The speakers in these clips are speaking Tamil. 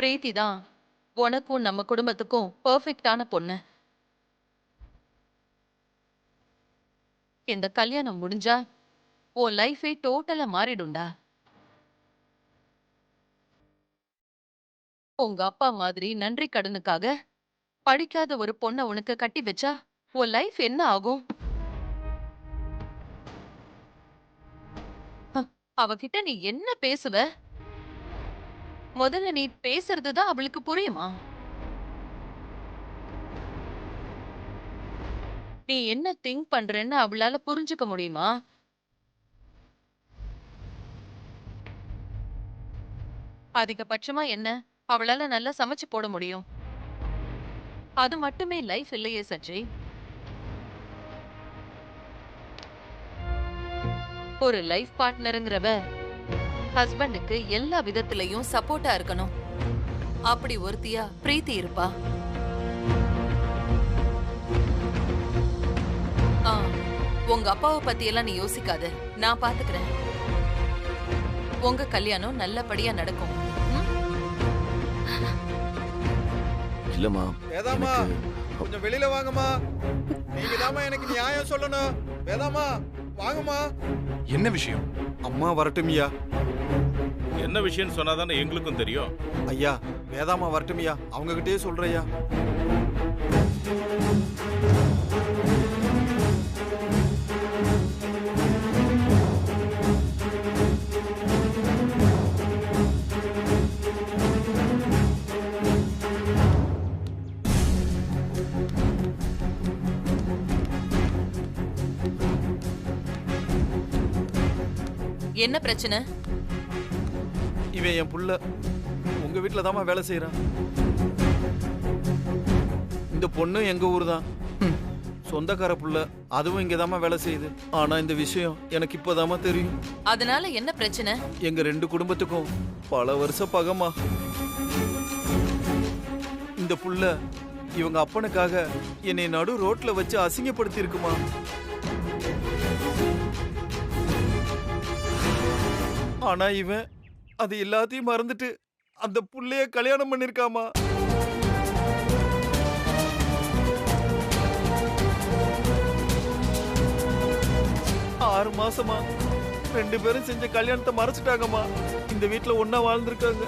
பிரீத்தி தான் உனக்கும் நம்ம குடும்பத்துக்கும் பெர்ஃபெக்ட்டான பொண்ணு. இந்த கல்யாணம் முடிஞ்சா உன் லைஃபே டோட்டலா மாறிடும்டா. உங்க அப்பா மாதிரி நன்றி கடனுக்காக படிக்காத ஒரு பொண்ண உனக்கு கட்டி வச்சா உன் லைஃப் என்ன ஆகும்? ஹ, அவகிட்ட நீ என்ன பேசுவ? முதல்ல நீ பேசுறது தான் அவளுக்கு புரியுமா? நீ என்ன திங்க் பண்றன்னு அவளால புரிஞ்சுக்க முடியுமா? அதிகபட்சமா என்ன அவளால நல்லா சமைச்சு போட முடியும். அது மட்டுமே லைஃப் இல்லையே சஞ்சய். ஒரு லைஃப் பார்ட்னருங்கிறவ ஹஸ்பண்டுக்கு எல்லா விதத்திலையும் சப்போர்ட்டா இருக்கணும். அப்படி ஒருத்தியா பிரீத்தி இருப்பா. ஆ, உங்க அப்பாவை பத்தி எல்லாம் நீ யோசிக்காத, நான் பாத்துக்கிறேன். உங்க கல்யாணம் நல்லபடியா நடக்கும். ம்? இல்லம்மா, வேதாம்மா எனக்கு கொஞ்சம் வெளியில வாங்கம்மா. நீங்க தாம்மா எனக்கு நியாயம் சொல்லணும். வேதாம்மா வாங்கம்மா. என்ன விஷயம்? அம்மா வரட்டுமியா. என்ன விஷயம்னு சொன்னாதானே எங்களுக்கும் தெரியும். ஐயா வேதாம்மா வரட்டுமியா, அவங்க கிட்டே சொல்றையா. என்ன பிரச்சனை? இவன் என் புள்ள உங்க வீட்டுல தாம்மா வேலை செய்யறான். இந்த பொண்ணு எங்க ஊர் தான், சொந்தக்கார புள்ள. அதுவும் இங்கதாம்மா வேலை செய்யுது. ஆனா இந்த விஷயம் எனக்கு இப்பதாம்மா தெரியும். அதனால என்ன பிரச்சனை? எங்க ரெண்டு குடும்பத்துக்கும் பல வருஷ பகமா. இந்த புள்ள இவங்க அப்பனுக்காக என்னை நடு ரோட்ல வச்சு அசிங்கப்படுத்தி இருக்குமா. ஆனா இவன் அது எல்லாத்தையும் மறந்துட்டு அந்த புள்ளைய கல்யாணம் பண்ணிருக்காமா. ஆறு மாசமா ரெண்டு பேரும் செஞ்ச கல்யாணத்தை மறைச்சிட்டாங்கம்மா. இந்த வீட்டுல ஒன்னா வாழ்ந்திருக்காங்க.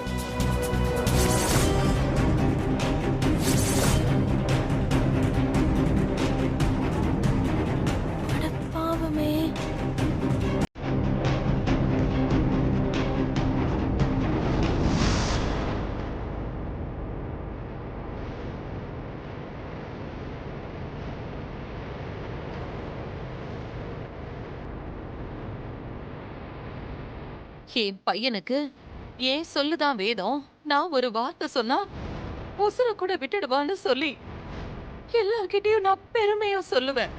பாவமே. என் பையனுக்கு ஏன் சொல்லுதான் வேதம். நான் ஒரு வார்த்தை சொன்னா உசுர கூட விட்டுடுவான்னு சொல்லி எல்லார்கிட்டயும் நான் பெருமையா சொல்லுவேன்.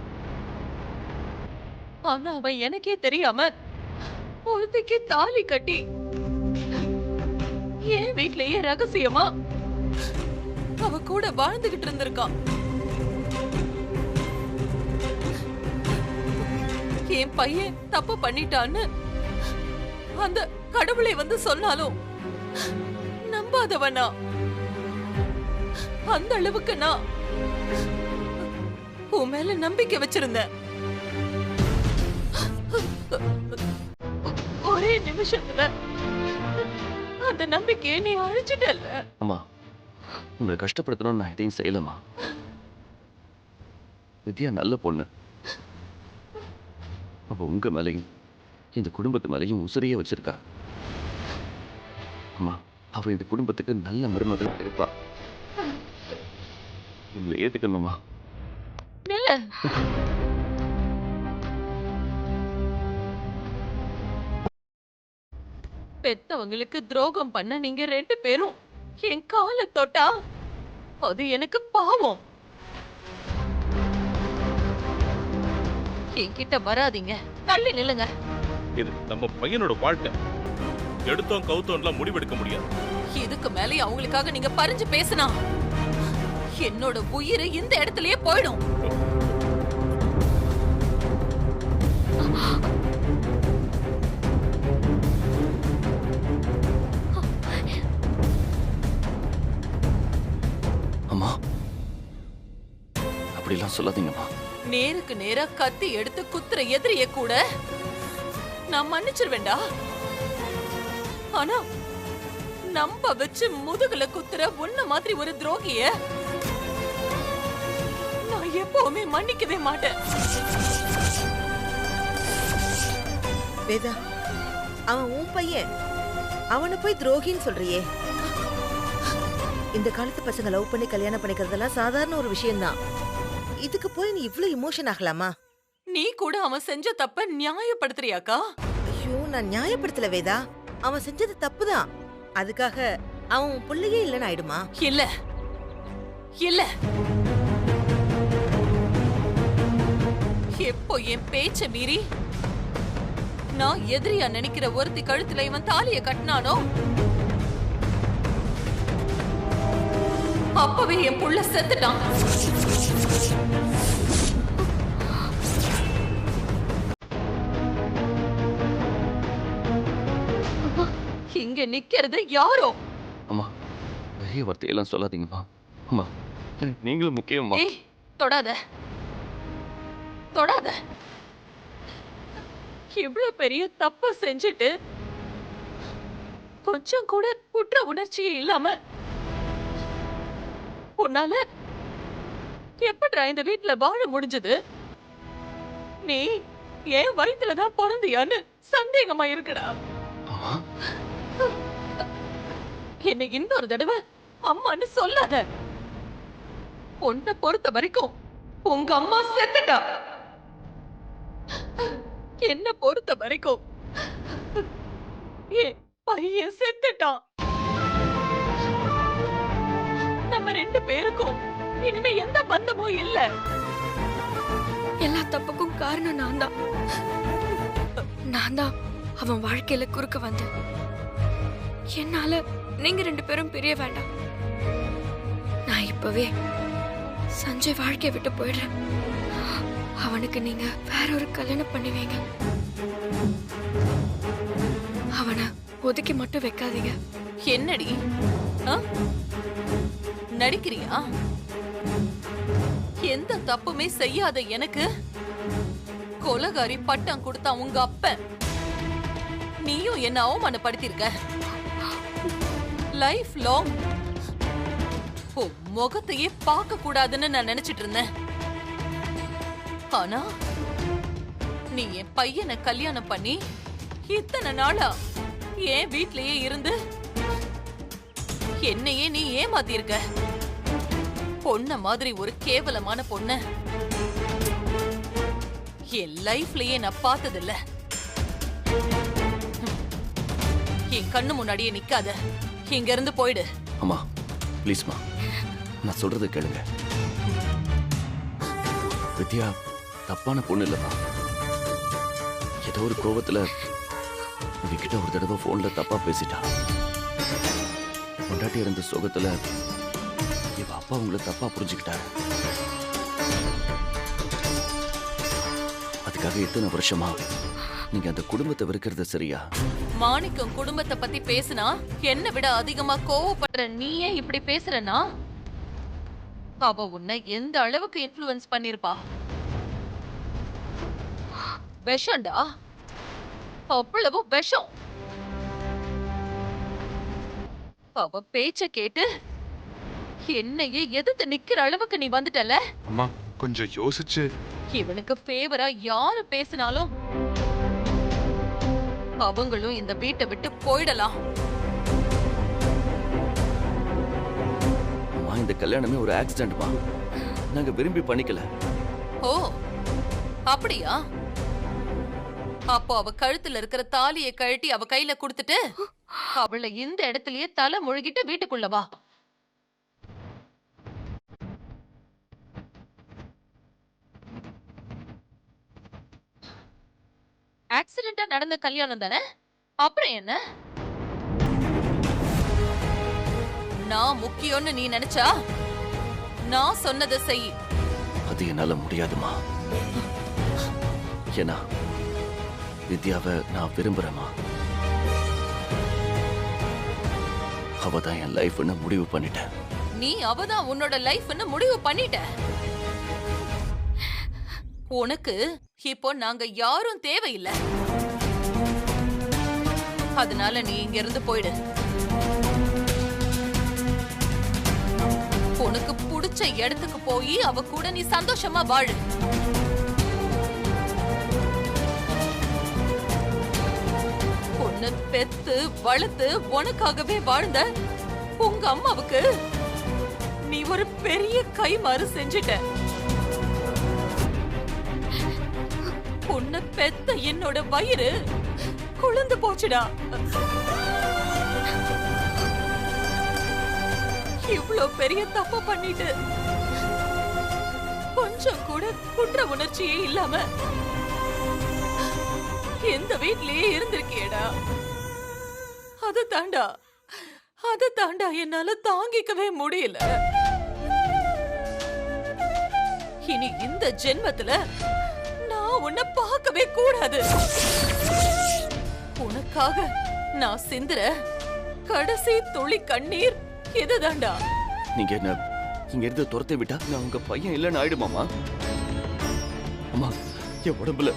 ஆனா அவன் எனக்கே தெரியாம ஒருத்திக்கு தாலி கட்டி என் வீட்லயே ரகசியமா அவ கூட வாழ்ந்துகிட்டு இருந்திருக்கான். என் பையன் தப்பு பண்ணிட்டான்னு அந்த கடவுளை வந்து சொன்னாலும் நம்பாதவனா. அந்த அளவுக்கு நான் உன் மேல நம்பிக்கை வச்சிருந்தேன். ஒரே நிமிஷத்துல அந்த நம்பிக்கையை நீ அழிச்சிட்டல்ல. அம்மா, உங்களை கஷ்டப்படுத்தணும்னு நான் எதையும் செய்யலம்மா. வித்யா நல்ல பொண்ணு. அப்போ உங்க மேலையும் இந்த குடும்பத்து மேலையும் உசுரையே வச்சிருக்கா. அம்மா, அவ இந்த குடும்பத்துக்கு நல்ல மருமகள் இருப்பா. உங்களை ஏத்துக்கணுமா? இல்ல, பெத்தவங்களுக்கு துரோகம் பண்ண நீங்க ரெண்டு பேரும் என் காலை தொட்டா அது எனக்கு பாவம். என்கிட்ட வராதீங்க, தள்ளி நில்லுங்க. இது நம்ம பையனோட வாழ்க்கை. எடுத்தோம் கவுத்தோம்லாம் முடிவெடுக்க முடியாது. இதுக்கு மேலே அவங்களுக்காக நீங்க பறிஞ்சு பேசினா என்னோட உயிர் இந்த இடத்துலயே போயிடும். அம்மா அப்படிலாம் சொல்லாதீங்கம்மா. நேருக்கு நேரா கத்தி எடுத்து குத்துற எதிரிய கூட நான் மன்னிச்சிருவேண்டா. ஆனா நம்ப வச்சு முதுகுல குத்துற உன்ன மாதிரி ஒரு துரோகிய நான் எப்பவுமே மன்னிக்கவே மாட்டேன். வேதா, அவன் உன் பையன், அவனை போய் துரோகின்னு சொல்றியே. இந்த காலத்து பசங்க லவ் பண்ணி கல்யாணம் பண்ணிக்கிறதெல்லாம் சாதாரண ஒரு விஷயம்தான். இதுக்கு போய் நீ இவ்ளோ இமோஷன் ஆகலாமா? நீ கூட அவன் செஞ்ச தப்ப நியாயப்படுத்துறியாக்கா? ஐயோ, நான் நியாயப்படுத்தல வேதா. அவன் செஞ்சது தப்புதான். அதுக்காக அவன் உன் புள்ளையே இல்லைன்னு ஆயிடுமா? இல்ல இல்ல, எப்போ என் பேச்ச மீறி நான் எதிரியா நினைக்கிற ஒருத்தி கழுத்துல இவன் தாலிய கட்டினானோ அப்பவே என் புள்ள செத்துட்டான். இங்க நிக்கிறது யாரோ? அம்மா பெரிய வார்த்தையெல்லாம் சொல்லாதீங்கம்மா. அம்மா நீங்களும் முக்கியம்மா. ஏய், தொடாத தொடாத. இவ்ளோ பெரிய தப்பு செஞ்சுட்டு கொஞ்சம் கூட குற்ற உணர்ச்சியே இல்லாம உன்னால எப்படிடா இந்த வீட்டுல வாழ முடிஞ்சது? நீ என் வயிற்றுலதான் பிறந்தியான்னு சந்தேகமா இருக்குடா. அம்மா என்னை இன்னொரு தடவை அம்மான்னு சொல்லாத. உன்னை பொறுத்த வரைக்கும் உங்க அம்மா செத்துட்டா. என்ன பொறுத்த வரைக்கும் என் பையன் செத்துட்டான். நம்ம ரெண்டு பேருக்கும் இனிமே எந்த பந்தமும் இல்ல. எல்லா தப்புக்கும் காரணம் நான் தான் அவன் வாழ்க்கையில குறுக்க வந்து என்னால நீங்க ரெண்டு பேரும் பிரிய வேண்டாம். நான் இப்பவே சஞ்சய் வாழ்க்கைய விட்டு போயிடுறேன். அவனுக்கு நீங்க வேற ஒரு கல்யாணம் பண்ணுவீங்க. அவனை ஒதுக்கி மட்டும் வைக்காதீங்க. என்னடி ஆ? நடிக்கிறியா? எந்த தப்புமே செய்யாத எனக்கு கொலகாரி பட்டம் கொடுத்தா உங்க அப்பன். நீயும் என்ன அவமானப்படுத்திருக்க. லைஃப் லாங் முகத்தையே பார்க்க கூடாதுன்னு நான் நினைச்சிட்டு இருந்தேன். ஆனா நீ என் பையனை கல்யாணம் பண்ணி இத்தனை நாளா என் வீட்லயே இருந்து என்னையே நீ ஏமாத்திருக்க. பொண்ண மாதிரி ஒரு கேவலமான பொண்ண என் லைஃப்லயே நான் பார்த்ததில்ல. என் கண்ணு முன்னாடியே நிக்காத, இங்க இருந்து போயிடு. அம்மா ப்ளீஸ்மா, நான் சொல்றதை கேளுங்க. வித்யா தப்பான பொண்ணு இல்லம்மா. ஏதோ ஒரு கோவத்துல உங்ககிட்ட ஒரு தடவை போன்ல தப்பா பேசிட்டா. பொண்டாட்டி இருந்த சோகத்துல இவ அப்பா உங்களை தப்பா புரிஞ்சுக்கிட்டாரு. அதுக்காக எத்தனை வருஷமா நீங்க அந்த குடும்பத்தை வெறுக்கிறது சரியா? மாணிக்கம் குடும்பத்தை பத்தி பேசினா என்ன விட அதிகமா கோவப்படுற நீயே இப்படி பேசுறனா? அவ உன்னை எந்த அளவுக்கு இன்ஃப்ளூயன்ஸ் பண்ணிருப்பா? விஷம்டா, அவ்வளவு விஷம். அவ பேச்ச கேட்டு என்னையே எதிர்த்து நிக்கிற அளவுக்கு நீ வந்துட்டல. அம்மா கொஞ்சம் யோசிச்சு. இவனுக்கு ஃபேவரா யாரு பேசினாலும் அவங்களும் இந்த வீட்டை விட்டு போயிடலாம். அம்மா இந்த கல்யாணமே ஒரு ஆக்சிடென்ட்மா. நாங்க விரும்பி பண்ணிக்கல. ஓ அப்படியா? அப்போ அவ கழுத்துல இருக்கிற தாலியை கழட்டி அவ கையில கொடுத்துட்டு அவளை இந்த இடத்துலயே தலை முழுகிட்டு வீட்டுக்குள்ள வா. ஆக்சிடென்டா நடந்த கல்யாணம் தானே, அப்புறம் என்ன? நான் முக்கியம்னு நீ நினைச்சா நான் சொன்னதை செய். அது என்னால முடியாதுமா. ஏன்னா வித்யாவை நான் விரும்புறேமா. அவ தான் என் லைஃப்னு முடிவு பண்ணிட்டேன். நீ அவதான் உன்னோட லைஃப்னு முடிவு பண்ணிட்ட. உனக்கு இப்போ நாங்க யாரும் தேவையில்லை. அதனால நீ இங்க இருந்து போயிடு. உனக்கு பிடிச்ச இடத்துக்கு போய் அவ கூட நீ சந்தோஷமா வாழு. பொண்ணு பெத்து வளர்த்து உனக்காகவே வாழ்ந்த உங்க அம்மாவுக்கு நீ ஒரு பெரிய கைமாறு செஞ்சிட்ட. பொண்ணு பெத்த என்னோட வயிறு குழந்து போச்சுடா. இவ்ளோ பெரிய தப்பு பண்ணிட்டு கொஞ்சம் கூட குற்ற உணர்ச்சியே இல்லாம எந்த வீட்லயே இருந்திருக்கியடா. அதை தாண்டா என்னால தாங்கிக்கவே முடியல. இனி இந்த ஜென்மத்துல நான் உன்னை பார்க்கவே கூடாது. உனக்காக நான் சிந்துற கடைசி துளி கண்ணீர் இதுதான்டா. நீங்க என்ன இங்க இருந்து துரத்தை விட்டா நான் உங்க பையன் இல்லைன்னு ஆயிடுமாமா? அம்மா, என் உடம்புல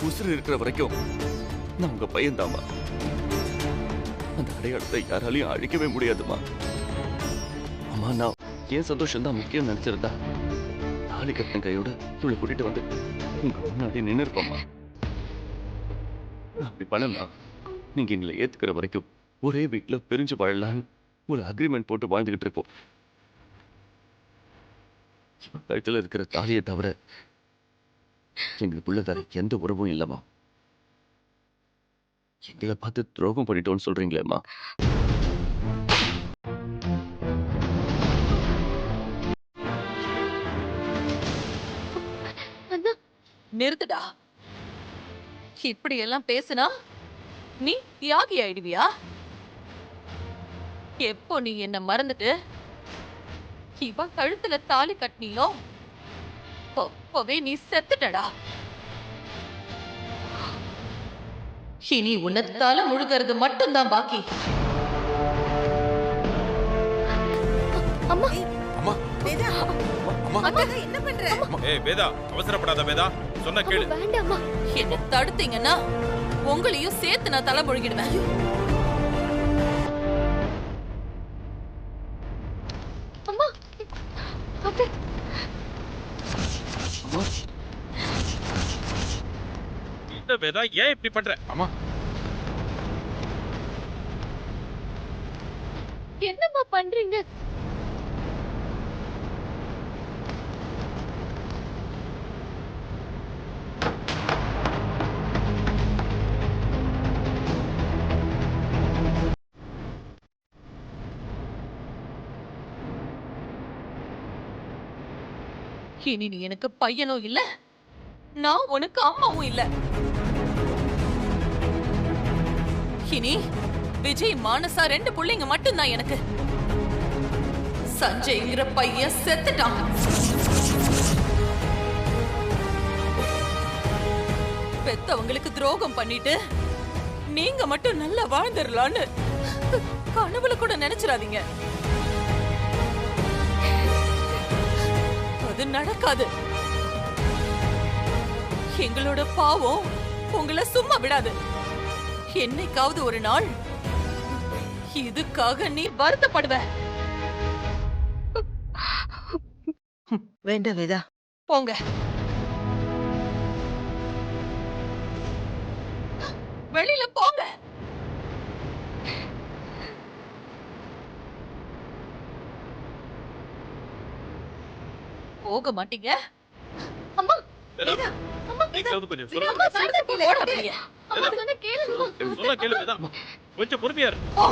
உசுறு இருக்கிற வரைக்கும் நான் உங்க பையன் தாமா. அந்த அடையாளத்தை யாராலையும் அழிக்கவே முடியாதுமா. அம்மா, நான் என் சந்தோஷம் தான் முக்கியம் நினைச்சிருந்தா தாலி கட்டின கையோட இவளை கூட்டிட்டு வந்து உங்க முன்னாடி நின்று இருப்போம்மா. அப்படி பண்ணலாம். நீங்க எங்களை ஏத்துக்கிற வரைக்கும் ஒரே வீட்டுல பிரிஞ்சு வாழலான்னு ஒரு அக்ரிமெண்ட் போட்டு வாழ்ந்துகிட்டு இருப்போம். கழுத்துல இருக்கிற தாலியை தவிர எங்களுக்குள்ள வேற எந்த உறவும் இல்லம்மா. எங்களை பார்த்து துரோகம் பண்ணிட்டோம்னு சொல்றீங்களேம்மா? நிறுத்துடா. இப்படி எல்லாம் பேசுனா நீ தியாகி ஆயிடுவியா? எப்போ நீ என்ன மறந்துட்டு இவ கழுத்துல தாலி கட்டினியோ அப்பவே நீ செத்துட்டடா. இனி உன்னத்தால முழுகிறது மட்டும்தான் பாக்கி. அம்மா, அம்மா வேதா, அம்மா அம்மா, என்ன பண்ற? ஏய் வேதா, அவசரப்படாத வேதா, சொன்ன கேளு. வேண்டாம்மா. என்ன தடுத்தீங்கன்னா உங்களையும் சேர்த்து நான் தலை முழுகிடுவேன். அம்மா, அப்படி இந்த வேதா ஏன் இப்படி பண்ற? அம்மா என்னம்மா பண்றீங்க? இனி நீ எனக்கு பையனும் இல்ல, நான் உனக்கு அம்மாவும் இல்ல. இனி விஜய், மானசா 2 பிள்ளைங்க மட்டும்தான் எனக்கு. சஞ்சய்ங்கிற பையன் செத்துட்டான். பெத்தவங்களுக்கு துரோகம் பண்ணிட்டு நீங்க மட்டும் நல்லா வாழ்ந்துடலான்னு கனவுல கூட நினைச்சிடாதீங்க. அது நடக்காது. எங்களோட பாவம் உங்களை சும்மா விடாது. என்னைக்காவது ஒரு நாள் இதுக்காக நீ வருத்தப்படுவ. வேண்டாம் வேதா, போங்க. வெளியில போங்க. போக மாட்டீங்க? அம்மா, வேதா, அம்மா, நீங்க கொஞ்சம் சொல்லுங்க. அம்மா, சொல்றத கேளு. போடா வெளிய. அம்மா, சொன்னா கேளுங்க. சொன்ன கேளு வேதா, கொஞ்சம் பொறுமையா இரு. போ.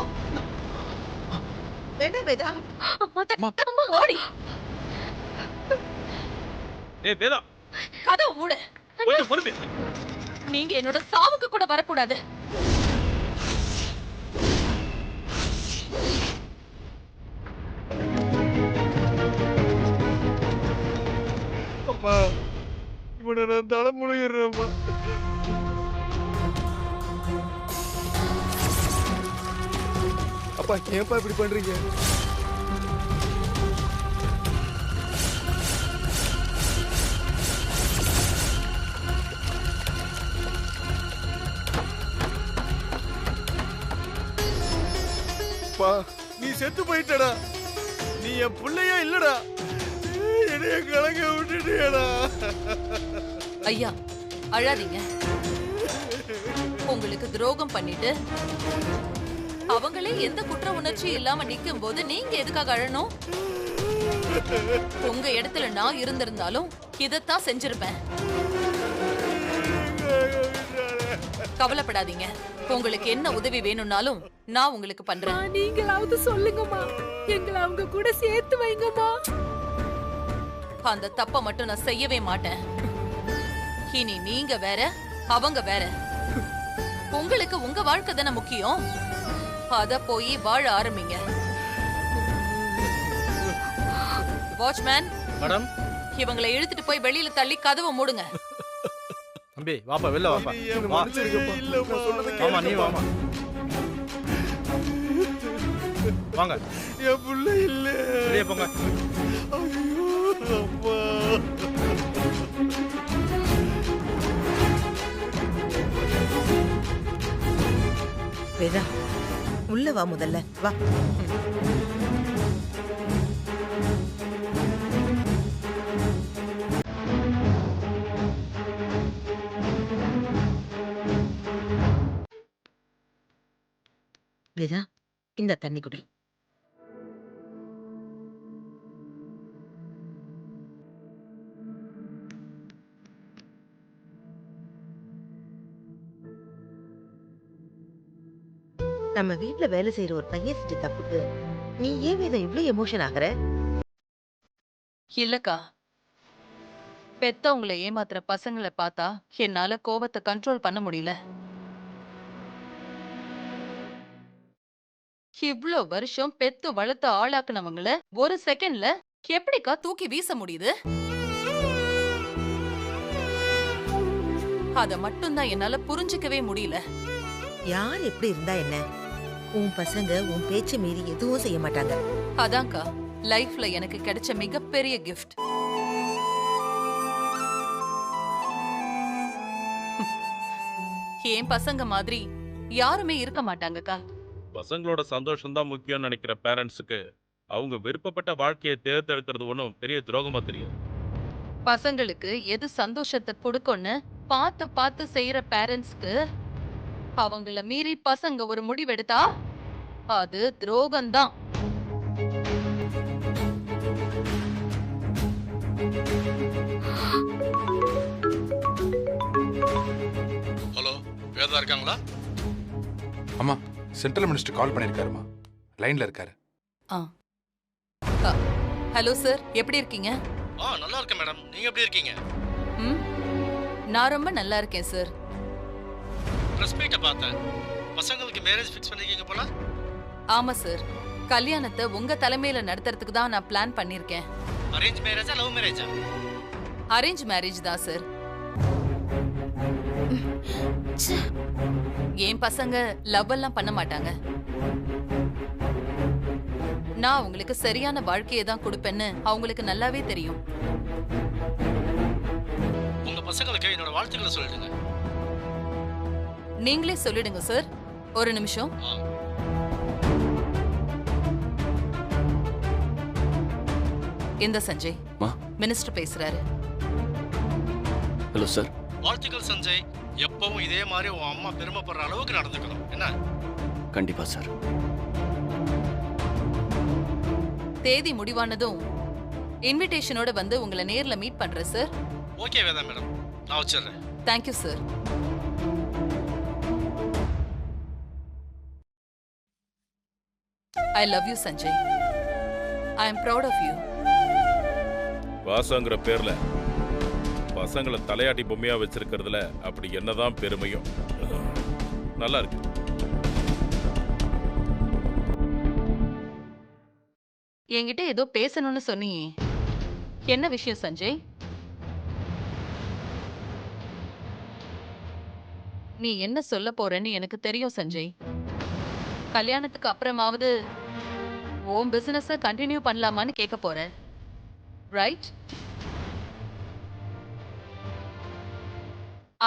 வேண்டாம் வேதா. அம்மா, ஓடி. ஏய் வேதா, கதவு மூடு. கொஞ்சம் பொறுமையா இரு. நீங்க என்னோட சாவுக்கு கூட வரக்கூடாது. அம்மா, இவனை நான் தலை முழுகிறேன்மா. அப்பா, ஏன்ப்பா இப்படி பண்றீங்க? அப்பா நீ செத்து போயிட்டடா. நீ என் பிள்ளையா இல்லடா. என்னைய கலங்க விட்டுட்டியடா. ஐயா அழாதீங்க. உங்களுக்கு துரோகம் பண்ணிட்டு அவங்களே எந்த குற்ற உணர்ச்சி இல்லாம நிக்கும் போது நீங்க எதுக்காக அழணும்? உங்க இடத்துல நான் இருந்திருந்தாலும் இதத்தான் செஞ்சிருப்பேன். கவலைப்படாதீங்க. உங்களுக்கு என்ன உதவி வேணும்னாலும் நான் உங்களுக்கு பண்றேன். நீங்களாவது சொல்லுங்கம்மா, எங்களை அவங்க கூட சேர்த்து வைங்கம்மா. அந்த தப்ப மட்டும் நான் செய்யவே மாட்டேன். இனி நீங்க வேற அவங்க வேற. உங்களுக்கு உங்க வாழ்க்கை தானே முக்கியம். அத போய் வாழ ஆரம்பிங்க. வாட்ச்மேன் மேடம், இவங்களை இழுத்துட்டு போய் வெளியில தள்ளி கதவை மூடுங்க. தம்பி வாப்பா, வெளில வாப்பா. என்னை வா. மன்னிச்சிருங்கப்பா. இல்லப்பா, சொன்னதை வாமா, நீ கேளுப்பா. வாமா. வாங்க, என் பிள்ளை இல்ல. வெளியே போங்க. ஐயோ, அப்பா. வேதா உள்ள வா, முதல்ல வா. வேதா இந்த தண்ணி குடி. நம்ம வீட்ல வேலை செய்யற ஒரு பையன் செஞ்ச தப்புக்கு நீ ஏன் வேதா இவ்ளோ எமோஷன் ஆகுற? இல்லக்கா, பெத்தவங்களை ஏமாத்துற பசங்களை பார்த்தா என்னால கோவத்தை கண்ட்ரோல் பண்ண முடியல. இவ்ளோ வருஷம் பெத்து வளர்த்து ஆளாக்குனவங்கள ஒரு செகண்ட்ல எப்படிக்கா தூக்கி வீச முடியுது? அத மட்டும்தான் என்னால புரிஞ்சுக்கவே முடியல. யார் எப்படி இருந்தா என்ன, உன் பசங்க உன் பேச்சை மீறி எதுவும் செய்ய மாட்டாங்க. அதான்க்கா லைஃப்ல எனக்கு கிடைச்ச மிகப்பெரிய கிஃப்ட். என் பசங்க மாதிரி யாருமே இருக்க மாட்டாங்கக்கா. பசங்களோட சந்தோஷம் தான் முக்கியம்னு நினைக்கிற பேரண்ட்ஸுக்கு அவங்க விருப்பப்பட்ட வாழ்க்கையை தேர்ந்தெடுக்கிறது ஒன்றும் பெரிய துரோகமா தெரியாது. பசங்களுக்கு எது சந்தோஷத்தை கொடுக்கும்னு பார்த்து பார்த்து செய்யற பேரண்ட்ஸ்க்கு அவங்கள மீறி பசங்க ஒரு முடிவெடுத்தா அது துரோகம்தான். ஹலோ, வேதா இருக்காங்களா? அம்மா, சென்ட்ரல் மினிஸ்டர் கால் பண்ணியிருக்காருமா, லைன்ல இருக்காரு. ஹலோ சார், எப்படி இருக்கீங்க? நல்லா இருக்கேன் மேடம், நீங்க எப்படி இருக்கீங்க? ம், நான் ரொம்ப நல்லா இருக்கேன் சார். பிரஸ் மீட்ட பார்த்தேன், பசங்களுக்கு மேரேஜ் ஃபிக்ஸ் பண்ணிருக்கீங்க போல. ஆமா சார், கல்யாணத்தை உங்க தலைமையில நடத்துறதுக்கு தான் நான் பிளான் பண்ணிருக்கேன். அரேஞ்ச் மேரேஜா லவ் மேரேஜா? அரேஞ்ச் மேரேஜ் தான் சார். என் பசங்க லவ் எல்லாம் பண்ண மாட்டாங்க. நான் அவங்களுக்கு சரியான வாழ்க்கையை தான் கொடுப்பேன்னு அவங்களுக்கு நல்லாவே தெரியும். உங்க பசங்களுக்கு என்னோட வாழ்த்துக்களை சொல்லிடுங்க. நீங்களே சொல்லிடுங்க சார். ஒரு நிமிஷம். இந்த சஞ்சய் மினிஸ்டர் பேசுறாரு. Hello sir. வாழ்த்துக்கள் சஞ்சய், எப்பவும் இதே மாதிரி உன் அம்மா பெருமைப்படுற அளவுக்கு நடந்துக்கணும், என்ன? கண்டிப்பா சார். தேதி முடிவானதும் இன்விடேஷனோட வந்து உங்களை நேர்ல மீட் பண்றேன் சார். ஓகே வேதா மேடம், நான் வச்சிடுறேன். Thank you sir. I love you Sanjay. I am proud of you. வாசங்கிற பேர்ல பசங்களை தலையாட்டி பொம்மையா வச்சிருக்கிறதுல அப்படி என்னதான் பெருமையும். நல்லா இருக்கு. என்கிட்ட ஏதோ பேசணும்னு சொன்னியே, என்ன விஷயம் சஞ்சய்? நீ என்ன சொல்ல போறன்னு எனக்கு தெரியும் சஞ்சய். கல்யாணத்துக்கு அப்புறமாவது உன் பிசினஸ கண்டினியூ பண்ணலாமான்னு கேட்க போற, ரைட்?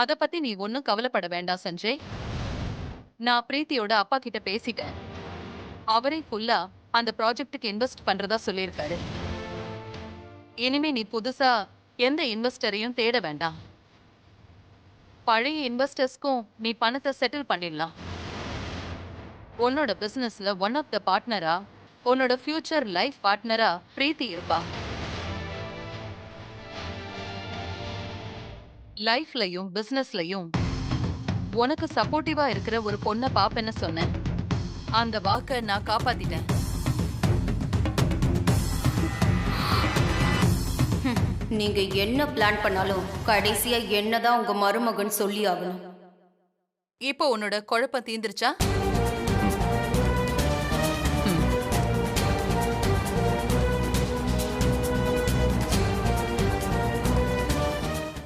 அத பத்தி நீ ஒன்னும் கவலைப்பட வேண்டாம் சஞ்சய். நான் பிரீத்தியோட அப்பா கிட்ட பேசிட்டேன். அவரே ஃபுல்லா அந்த ப்ராஜெக்ட்டுக்கு இன்வெஸ்ட் பண்றதா சொல்லியிருக்காரு. இனிமே நீ புதுசா எந்த இன்வெஸ்டரையும் தேட வேண்டாம். பழைய இன்வெஸ்டர்ஸ்க்கும் நீ பணத்தை செட்டில் பண்ணிடலாம். உன்னோட பிசினஸ்ல ஒன் ஆஃப் த பார்ட்னரா, உன்னோட ஃபியூச்சர் லைஃப் பார்ட்னரா பிரீத்தி இருப்பா. லைஃப்லயும் பிசினஸ்லயும் உனக்கு சப்போர்ட்டிவா இருக்கிற ஒரு பொண்ணை பாப்பேன்னு சொன்னேன். அந்த வாக்கை நான் காப்பாத்திட்டேன். நீங்க என்ன பிளான் பண்ணாலும் கடைசியா என்னதான் உங்க மருமகன் சொல்லி ஆகணும். இப்போ உன்னோட குழப்பம் தீந்துருச்சா?